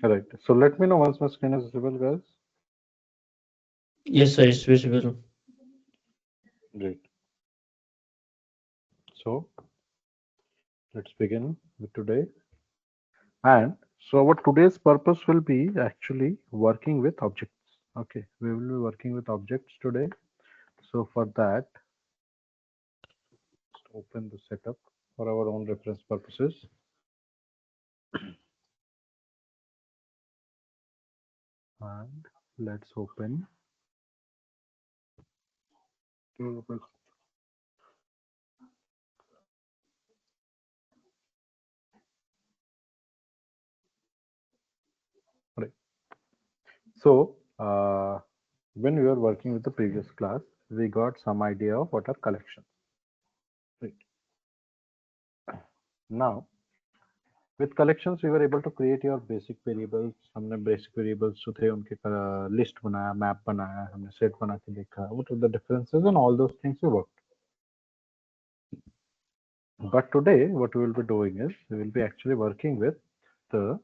Right. So let me know once my screen is visible, guys. Yes, sir, it's visible. Great. So let's begin with today. And so our today's purpose will be actually working with objects. Okay, we will be working with objects today. So for that, just open the setup for our own reference purposes. And let's open. Right. So when we were working with the previous class, we got some idea of what are collections. Right. Now with collections we were able to create your basic variables. हमने basic variables जो थे उनके list बनाया, map बनाया, हमने set बना के देखा what are the differences and all those things we worked. But today what we will be doing is we will be actually working with the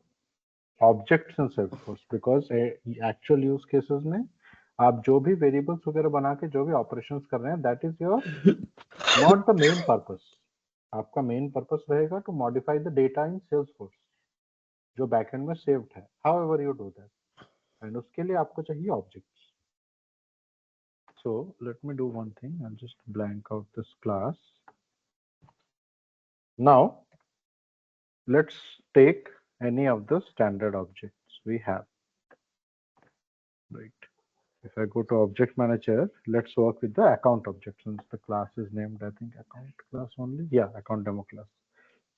objects in Salesforce because actual use cases में आप जो भी variables वगैरह बना के जो भी operations कर रहे हैं that is your not the main purpose. आपका main purpose रहेगा to modify the data in Salesforce जो backend में saved है. However you do that. And उसके लिए आपको चाहिए objects. So let me do one thing. I'll just blank out this class. Now let's take any of the standard objects we have. Right. If I go to object manager, let's work with the account object since the class is named I think account class only. Yeah, account demo class.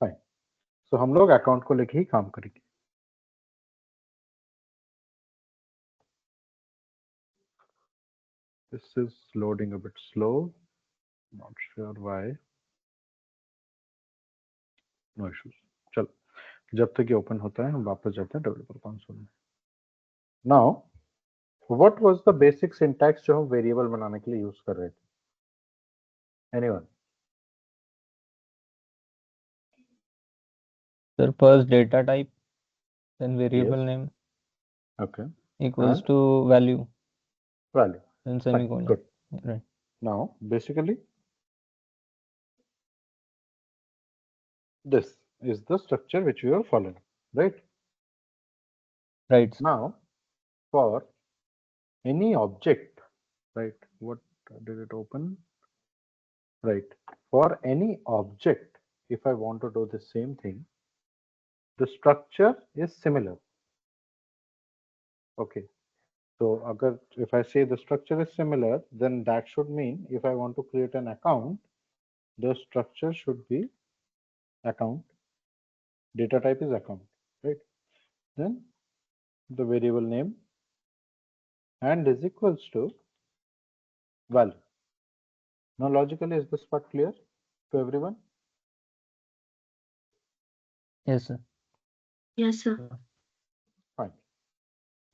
Fine. So हम लोग account को लेके ही काम करेंगे. This is loading a bit slow. Not sure why. No issues. चलो जब तक ये ओपन होता है हम वापस जाते हैं डेवलपर कंसोल में. Now what was the basic syntax जो हम वेरिएबल बनाने के लिए यूज कर रहे थे? Anyone? Sir, first data type, then variable Yes. name Okay. equals And to value, value. then Fine. semicolon. Good. Right. Now basically this is the structure which we are following, right? Right. Now for any object, right? What did it open? Right. For any object, if I want to do the same thing, the structure is similar. Okay. So agar, if I say the structure is similar, then that should mean if I want to create an account, the structure should be account. Data type is account, right? Then the variable name and is equals to value. Now logically is this part clear to everyone? Yes, sir. Yes, sir. Fine.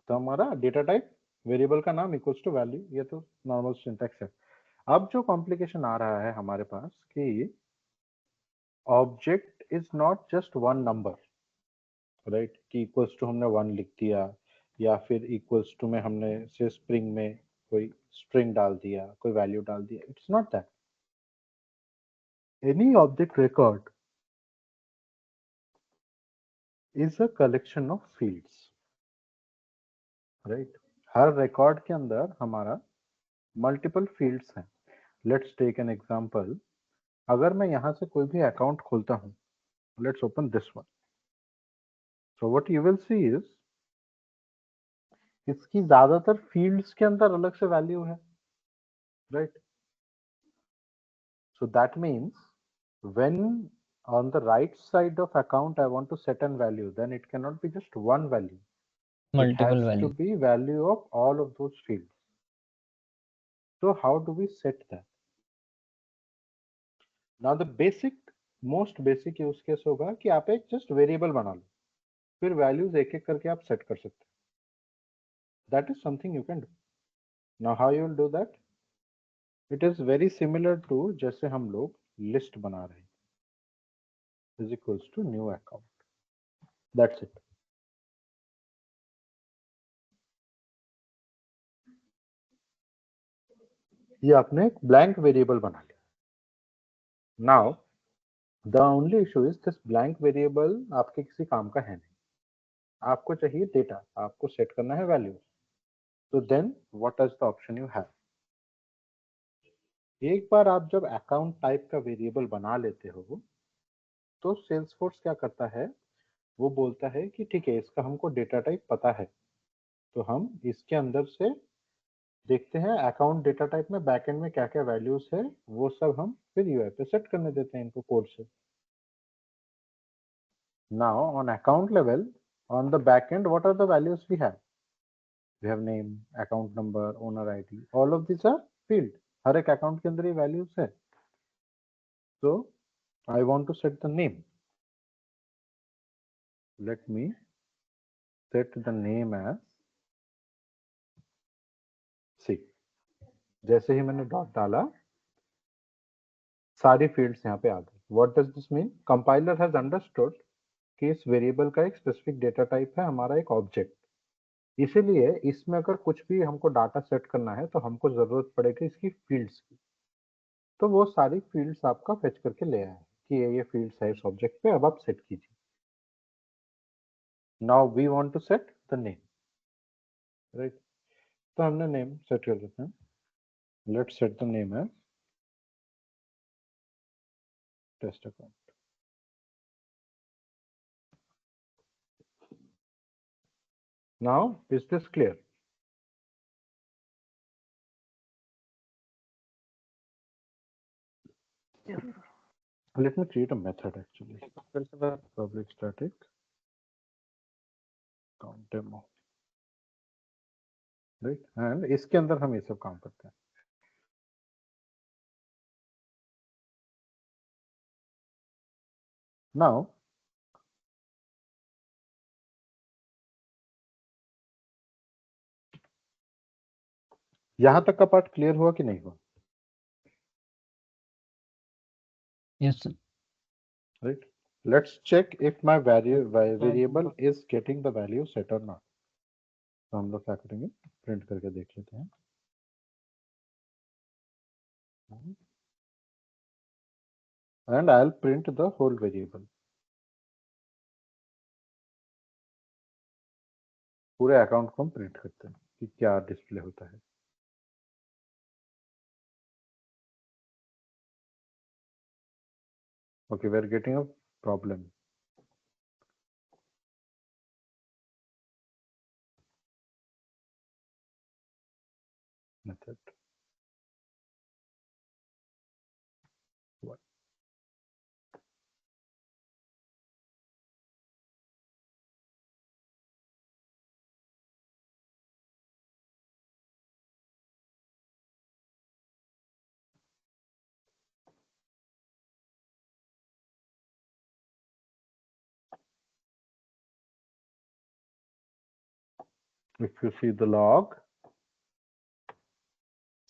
तो हमारा data type variable का नाम equals to value, ये तो normal syntax है. अब जो complication आ रहा है हमारे पास कि object is not just one number, right? कि इक्वल्स टू हमने वन लिख दिया या फिर इक्वल्स टू में हमने से स्प्रिंग में कोई स्ट्रिंग डाल दिया, कोई वैल्यू डाल दिया. It's not that. Any object record is a collection of fields, right? हर रिकॉर्ड के अंदर हमारा मल्टीपल फील्ड्स हैं. Let's take an example. अगर मैं यहां से कोई भी अकाउंट खोलता हूं, let's open this one. So what you will see is इसकी ज्यादातर फील्ड्स के अंदर अलग से वैल्यू है, right? So that means when on the right side of account I want to set an value, then it cannot be just one value. It has Multiple to value. be value of all of those fields. So how do we set that? Now the basic most basic use case होगा कि आप एक just variable बना लो, फिर values एक एक करके आप set कर सकते हैं. That is something you can do. Now how you will do that? It is very similar to जैसे हम लोग list बना रहे हैं, is equals to new account. That's it. ये आपने एक ब्लैंक वेरिएबल बना लिया। Now the only issue is this blank variable आपके किसी काम का है नहीं, आपको चाहिए डेटा, आपको सेट करना है वैल्यू। तो then what is the option you have? एक बार आप जब अकाउंट टाइप का वेरिएबल बना लेते हो तो सेल्सफोर्स क्या करता है, वो बोलता है कि ठीक है, इसका हमको डेटा टाइप पता है, तो हम इसके अंदर से देखते हैं अकाउंट डेटा टाइप में बैकएंड में क्या क्या वैल्यूज है, वो सब हम फिर यूआई पे सेट करने देते हैं इनको कोड से। Now on account level, on the backend, what are the values we have? We have name, account number, owner ID, all of this are field. हर एक अकाउंट के अंदर ये वैल्यूज है। So I want to set the name. Let me set the name as C. जैसे ही मैंने dot डाला, सारी फील्ड्स यहाँ पे आ गई। What does this mean? Compiler has understood कि इस वेरिएबल का एक स्पेसिफिक डेटा टाइप है हमारा एक ऑब्जेक्ट, इसीलिए इसमें अगर कुछ भी हमको डाटा सेट करना है तो हमको जरूरत पड़ेगी इसकी फील्ड्स की। तो वो सारी फील्ड्स आपका फेच करके ले आए कि ये फील्ड्स है इस ऑब्जेक्ट पे, अब आप सेट कीजिए। Now we want to set the name, right? तो हमने नेम सेट कर देते हैं। Let's set the name as test account. Now is this clear? Let me create a method actually. Public static count demo, right? And इसके अंदर हम ये सब काम करते हैं। Now यहाँ तक का पार्ट क्लियर हुआ कि नहीं हुआ? Yes, sir. Right? Let's check if my variable is getting the value set or not. तो हम लोग क्या करेंगे, प्रिंट करके देख लेते हैं। And I'll print the whole variable. पूरे अकाउंट को हम प्रिंट करते हैं कि क्या डिस्प्ले होता है। Okay, we are getting a problem. Method. What? If you see the log,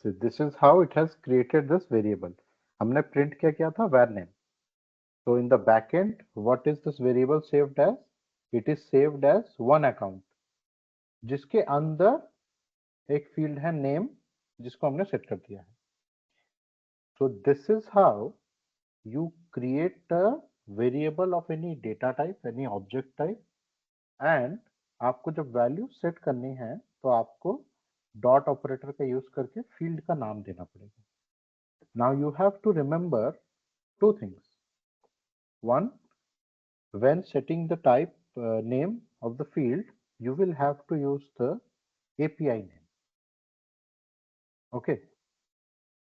so this is how it has created this variable. हमने प्रिंट क्या किया था, var name. So in the backend, what is this variable saved as? It is saved as one account, जिसके अंदर एक field है name, जिसको हमने सेट कर दिया है। So this is how you create a variable of any data type, any object type, and आपको जब वैल्यू सेट करनी है तो आपको डॉट ऑपरेटर का यूज करके फील्ड का नाम देना पड़ेगा। Now you have to remember two things. One, when setting the type name of the field, you will have to use the API name. Okay,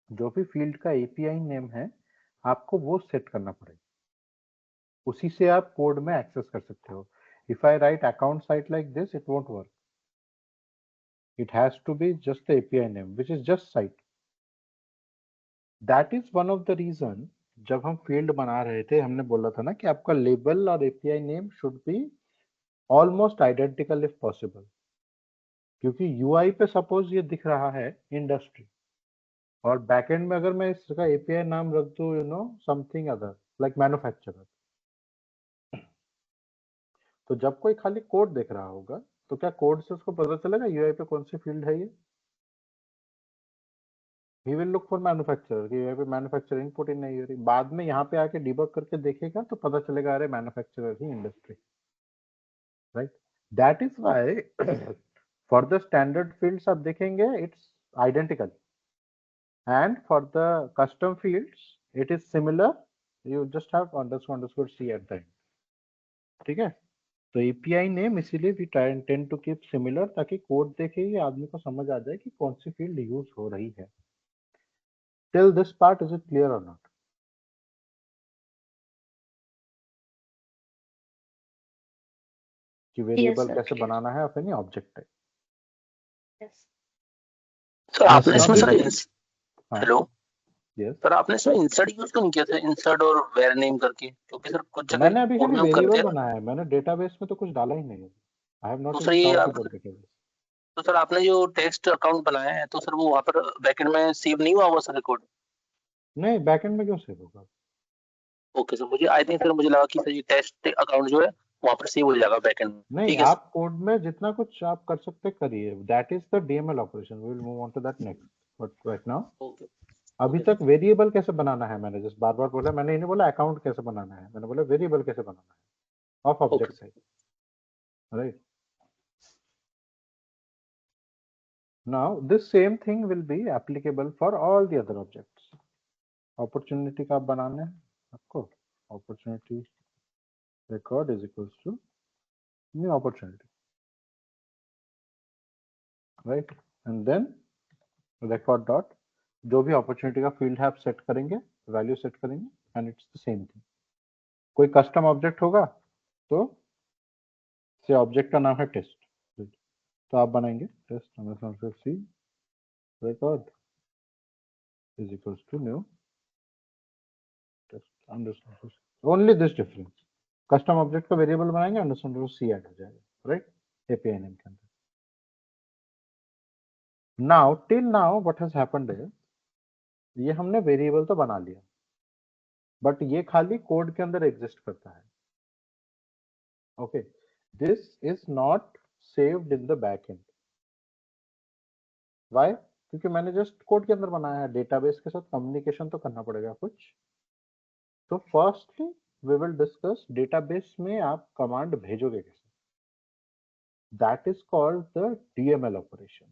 जो भी फील्ड का API नेम है आपको वो सेट करना पड़ेगा, उसी से आप कोड में एक्सेस कर सकते हो। If I write account site like this, it won't work. It has to be just the API name, which is just site. That is one of the reason जब हम फील्ड बना रहे थे हमने बोला था ना कि आपका लेबल और API name should be almost identical if possible, क्योंकि यूआई पे सपोज ये दिख रहा है इंडस्ट्री, और बैकएंड में अगर मैं इसका एपीआई नाम रख दूं समथिंग अदर लाइक मैन्युफैक्चरर, तो जब कोई खाली कोड देख रहा होगा तो क्या कोड से उसको पता चलेगा यूआई पे कौन सी फील्ड है ये? He will look for manufacturer कि यहाँ पे मैन्युफैक्चरिंग इनपुट इन नहीं हो रही, बाद में यहाँ पे आके डिबग करके देखेगा तो पता चलेगा अरे मैन्युफैक्चरर ही industry, right. That is why for the standard fields आप देखेंगे it's identical, and for the custom fields it is similar, you just have underscore c at the end, ठीक है। तो एपीआई नेम इसीलिए we tend to keep similar, ताकि code देखे ही आदमी को समझ आ जाए कि कौन सी फील्ड यूज हो रही है। Till this part is it clear और नॉट? कि Yes, वेरिएबल sir. कैसे Clear. बनाना है ऑफ एनी ऑब्जेक्ट है। Yes. सर Yes, आपने now इसमें this, सर हाँ, हेलो yes, सर आपने इसमें इंसर्ट यूज क्यों नहीं किया था, इंसर्ट और वेर नेम करके, क्योंकि सर कुछ जगह मैंने अभी कोड खाली में हम करते वेरिएबल हैं ना। बनाया है, मैंने डेटाबेस में तो कुछ डाला ही नहीं है। आई हैव तो नॉट सर इवन ये थॉट आप अबाउट डेटाबेस। तो सर आपने जो टेक्स्ट अकाउंट बनाया है तो सर वो वहाँ पर बैकएंड में सेव नहीं हुआ होगा सर रिकॉर्ड। नहीं, बैकएंड में क्यों सेव होगा? ओके सर, मुझे आई थिंक सर मुझे लगा कि सर ये टेस्ट अकाउंट जो है वहाँ पर सेव हो जाएगा बैकएंड में। नहीं, ठीक है आप कोड में जितना कुछ आप कर सकते करिए, that is the DML operation, we will move on to that next, but right now okay अभी ओके तक वेरिएबल कैसे बनाना है मैंने जस्ट बार बार बोला, मैंने इन्हें बोला अकाउंट कैसे बनाना है, मैंने बोला वेरिएबल कैसे बनाना है of object size, right. Now this same thing will be applicable for all the other objects. Opportunity का आप बनाना है आपको, opportunity record is equals to new opportunity, right? And then record dot जो भी opportunity का field है आप set करेंगे, value set करेंगे, and it's the same thing. कोई custom object होगा तो से object का नाम है test, तो आप बनाएंगे test c record is equals to new test underscore, only this difference. Custom object का वेरिएबल बनाएंगे, अंडरस्कोर सी ऐड हो जाएगा, राइट, एपीआई नेम के अंदर। Now till now what has happened है, ये हमने वेरिएबल तो बना लिया, बट ये खाली कोड के अंदर एग्जिस्ट करता है। Okay, this is not saved in the back and. Why? क्योंकि मैंने जस्ट कोड के अंदर बनाया है, डेटाबेस के साथ कम्युनिकेशन तो करना पड़ेगा कुछ। तो firstly we will discuss database में आप कमांड भेजोगे कैसे, that is called the DML operations.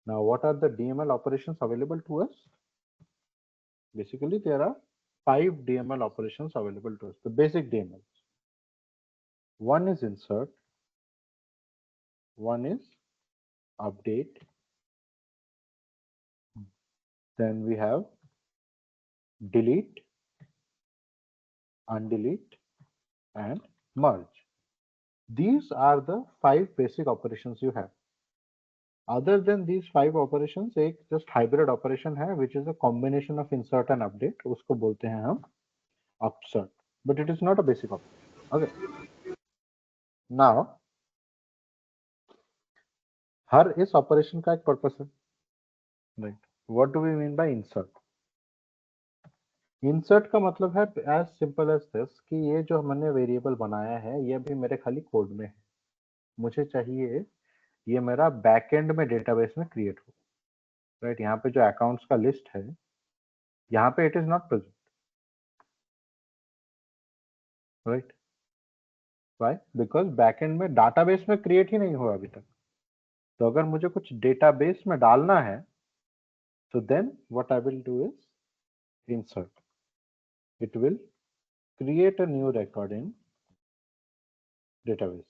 Now, what are the DML operations available to us? Basically, there are 5 DML operations available to us, the basic DMLs. One is insert, one is update, then we have delete, undelete, and merge. These are the 5 basic operations you have. Other than these 5 operations, एक just hybrid operation है, which is a combination of insert and update. उसको बोलते हैं हम upsert, but it is not a basic operation. Okay. Now, हर इस operation का एक purpose है, right. What do we mean by insert? Insert का मतलब है एज सिंपल एज दिस कि ये जो हमने वेरिएबल बनाया है ये अभी मेरे खाली कोड में है, मुझे चाहिए ये मेरा बैकएंड में डेटाबेस में क्रिएट हो, राइट। यहाँ पे जो अकाउंट्स का लिस्ट है यहाँ पे it is not present, right. Why? Because backend में डाटाबेस में क्रिएट ही नहीं हुआ अभी तक। तो अगर मुझे कुछ डेटाबेस में डालना है तो then what I will do is insert, it will create a new record in database,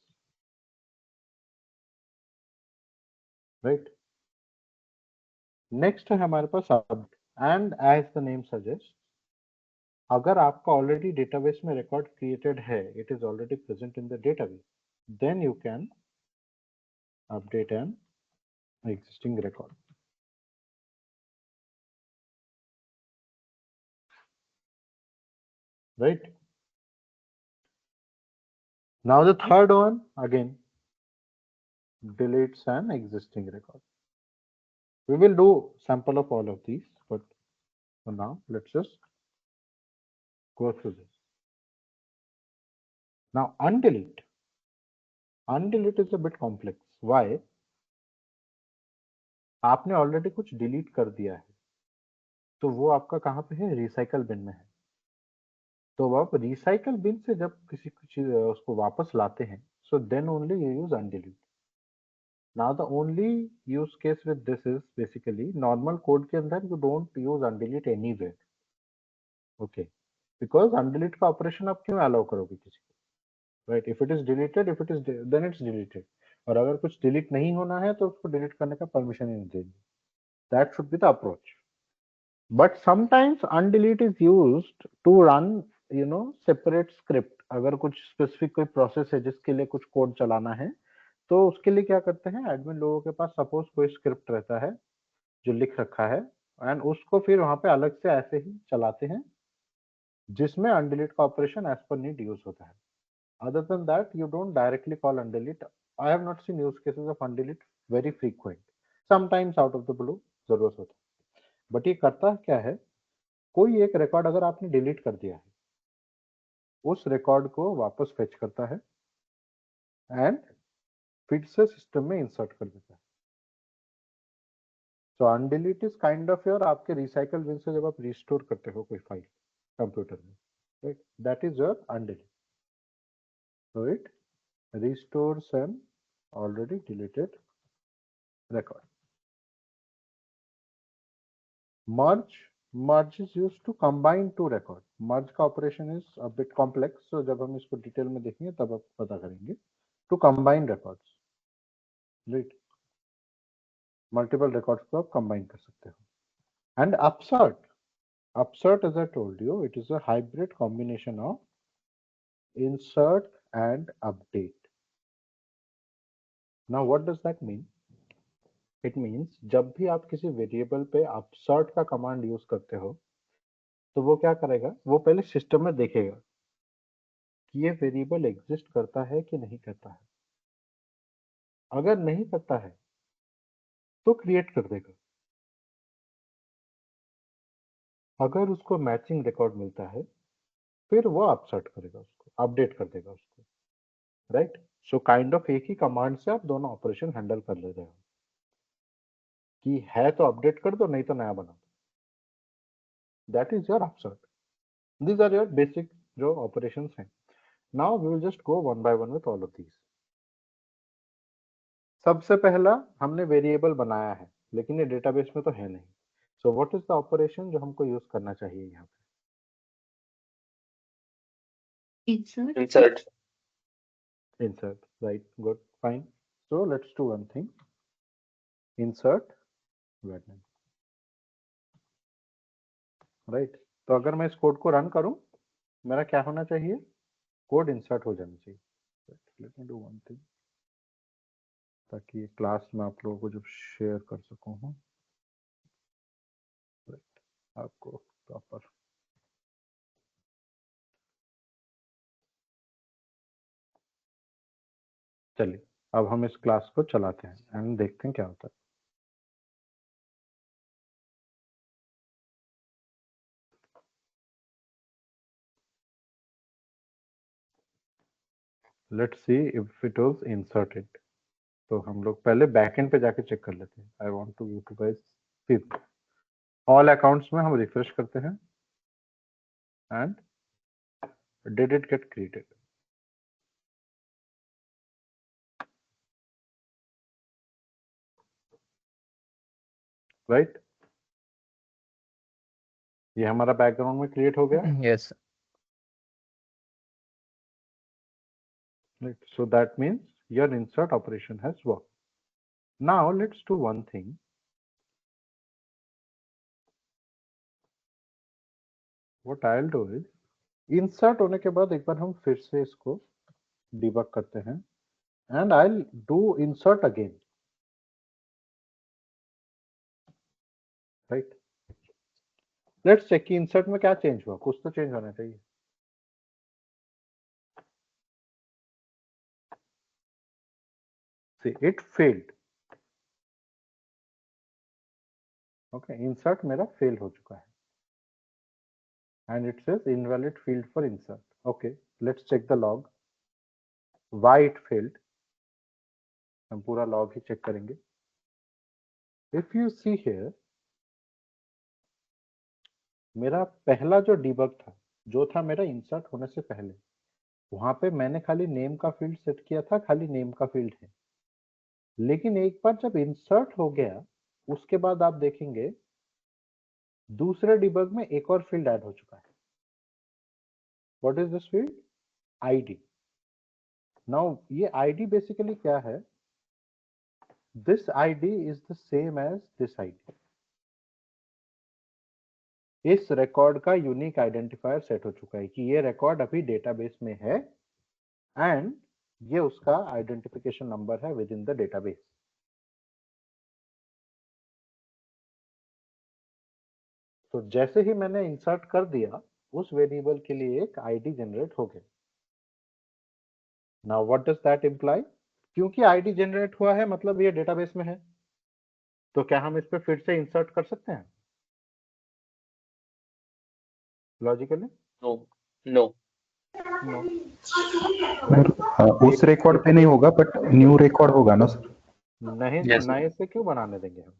right? Next है हमारे पास sub, and as the name suggests, अगर आपका ऑलरेडी डेटाबेस में रिकॉर्ड क्रिएटेड है, it is already present in the database, then you can update an existing record, right? Now the third one again deletes an existing record. We will do sample of all of these, but for now let's just go through this. Now undelete. Undelete is a bit complex. Why? आपने already कुछ delete कर दिया है, तो वो आपका कहाँ पे है, रिसाइकल बिन में है। तो आप रिसाइकल बिन से जब किसी चीज उसको वापस लाते हैं, so then only you use undelete. Now the only use case with this is basically normal code के अंदर you don't use undelete anywhere, okay, because undelete का ऑपरेशन आप क्यों अलाउ करोगे किसी को, right? If it is deleted, if it is then it's deleted. और अगर कुछ डिलीट नहीं होना है तो उसको डिलीट करने का परमिशन ही नहीं देंगे। That should be the approach. But sometimes undelete is used to run separate script। अगर कुछ स्पेसिफिक कोई प्रोसेस है जिसके लिए कुछ कोड चलाना है, तो उसके लिए क्या करते हैं, एडमिन लोगों के पास सपोज कोई स्क्रिप्ट रहता है जो लिख रखा है, एंड उसको फिर वहां पे अलग से ऐसे ही चलाते हैं जिसमें undelete का operation as per need use होता है। Other than that you don't directly call undelete। I have not seen use cases of undelete very frequent, sometimes out of the blue जरूरत होता है। बट ये करता क्या है, कोई एक रिकॉर्ड अगर आपने डिलीट कर दिया है, उस रिकॉर्ड को वापस फेच करता है एंड फिर से सिस्टम में इंसर्ट कर देता है। So undelete is kind of your आपके रिसाइकल बिन से जब आप रिस्टोर करते हो कोई फाइल कंप्यूटर में, right, that is your undelete. So it restores an already deleted record। merge is used to combine two record। merge का operation is a bit complex, so जब हम इसको डिटेल में देखेंगे तब आप पता करेंगे। to combine records, right, multiple records को आप कंबाइन कर सकते हो। And upsert as I told you, it is a hybrid combination of insert and update। now what does that mean? it means जब भी आप किसी वेरिएबल पे अपसर्ट का कमांड यूज करते हो, तो वो क्या करेगा, वो पहले सिस्टम में देखेगा कि ये वेरिएबल एग्जिस्ट करता है कि नहीं करता है। अगर नहीं करता है तो क्रिएट कर देगा। अगर उसको मैचिंग रिकॉर्ड मिलता है फिर वो अपसर्ट करेगा, उसको अपडेट कर देगा उसको, राइट। सो काइंड ऑफ एक ही कमांड से आप दोनों ऑपरेशन हैंडल कर ले रहे हो कि है तो अपडेट कर दो, नहीं तो नया बना दो। That is your upsert. These are your basic जो ऑपरेशंस हैं। Now we will just go one by one with all of these. सबसे पहला, हमने वेरिएबल बनाया है लेकिन ये डेटाबेस में तो है नहीं। So what is the operation जो हमको यूज करना चाहिए यहाँ पे? Insert. Insert, right, good, fine। so let's do one thing, insert varname, right। तो अगर मैं इस कोड को रन करूं, मेरा क्या होना चाहिए, कोड इंसर्ट हो जाना चाहिए। Let me do one thing, ताकि क्लास में आप लोगों को जब शेयर कर सकूं हूं, आपको प्रॉपर। चलिए अब हम इस क्लास को चलाते हैं एंड देखते हैं क्या होता है। Let's see if it was inserted. तो हम लोग पहले बैकएंड पे जाके चेक कर लेते हैं। आई वांट टू यूटिलाइज फिर ऑल अकाउंट्स में हम रिफ्रेश करते हैं and did it get created, right। ये हमारा बैकग्राउंड में क्रिएट हो गया, Yes, sir. right। so that means your insert operation has worked। now let's do one thing, what I'll do is insert होने के बाद एक बार हम फिर से इसको डिबग करते हैं and I'll do insert again, right। let's check कि insert में क्या चेंज हुआ, कुछ तो चेंज होना चाहिए। see it failed, okay, insert मेरा फेल हो चुका है and it says invalid field for insert। okay, let's check the log, why it failed। हम पूरा लॉग ही चेक करेंगे। इफ यू सी हियर, मेरा पहला जो डिबग था, जो था मेरा इंसर्ट होने से पहले, वहां पे मैंने खाली नेम का फील्ड सेट किया था, खाली नेम का फील्ड है। लेकिन एक बार जब इंसर्ट हो गया, उसके बाद आप देखेंगे दूसरे डिबग में एक और फील्ड ऐड हो चुका है। What is this field? ID. Now ये आईडी बेसिकली क्या है? This ID is the same as this ID. इस रिकॉर्ड का यूनिक आइडेंटिफायर सेट हो चुका है कि ये रिकॉर्ड अभी डेटाबेस में है एंड ये उसका आइडेंटिफिकेशन नंबर है विद इन द डेटाबेस। तो जैसे ही मैंने इंसर्ट कर दिया, उस वेरिएबल के लिए एक आईडी जनरेट हो गया। Now what does that imply? क्योंकि आईडी जनरेट हुआ है मतलब ये डेटाबेस में है, तो क्या हम इस पे फिर से इंसर्ट कर सकते हैं logically? No no no. Sir उस रिकॉर्ड पे नहीं होगा बट न्यू रिकॉर्ड होगा ना सर? नहीं, Yes. नए से क्यों बनाने देंगे हम?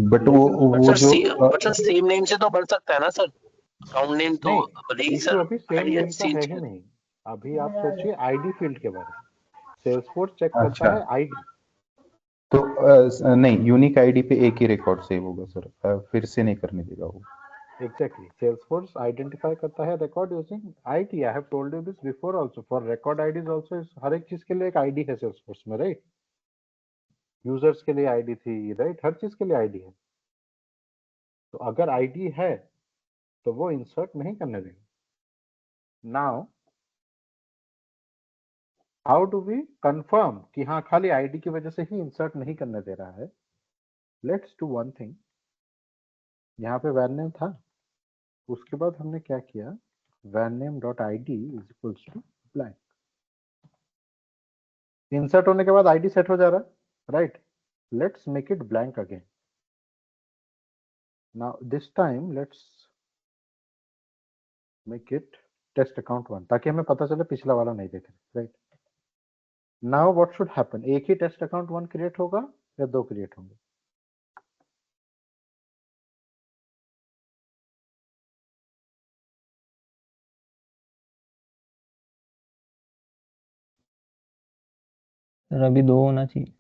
बट वो बट सर सेम नेम से तो बन सकता है ना सर, अकाउंट नेम तो भले ही इशू सर अभी सेम आईडी नेम का है चेंज ही कर। नहीं। अभी आप सोचिए आईडी फील्ड के बारे में। सेल्सफोर्स चेक करता अच्छा। है आईडी। तो नहीं, यूनिक आईडी पे एक ही रिकॉर्ड सेव होगा सर, फिर से नहीं करने देगा वो। Exactly. Salesforce identify करता है record using ID. I have told you this before also. For record IDs also is हर एक चीज के लिए एक ID है Salesforce में, right? Users के लिए ID थी, right? हर चीज के लिए ID है। तो अगर ID है तो वो insert नहीं करने देंगे। Now, how do we confirm कि हाँ खाली ID की वजह से ही insert नहीं करने दे रहा है? Let's do one thing. यहाँ पे var name था, उसके बाद हमने क्या किया? var name dot id is equals to blank. Insert होने के बाद आईडी सेट हो जा रहा है, right? Let's make it blank again. Now this time let's make it taste account 1, ताकि हमें पता चले पिछला वाला नहीं देख रहे, right? Now what should happen? एक ही टेस्ट अकाउंट 1 क्रिएट होगा या 2 क्रिएट होंगे? सर अभी 2 होना चाहिए।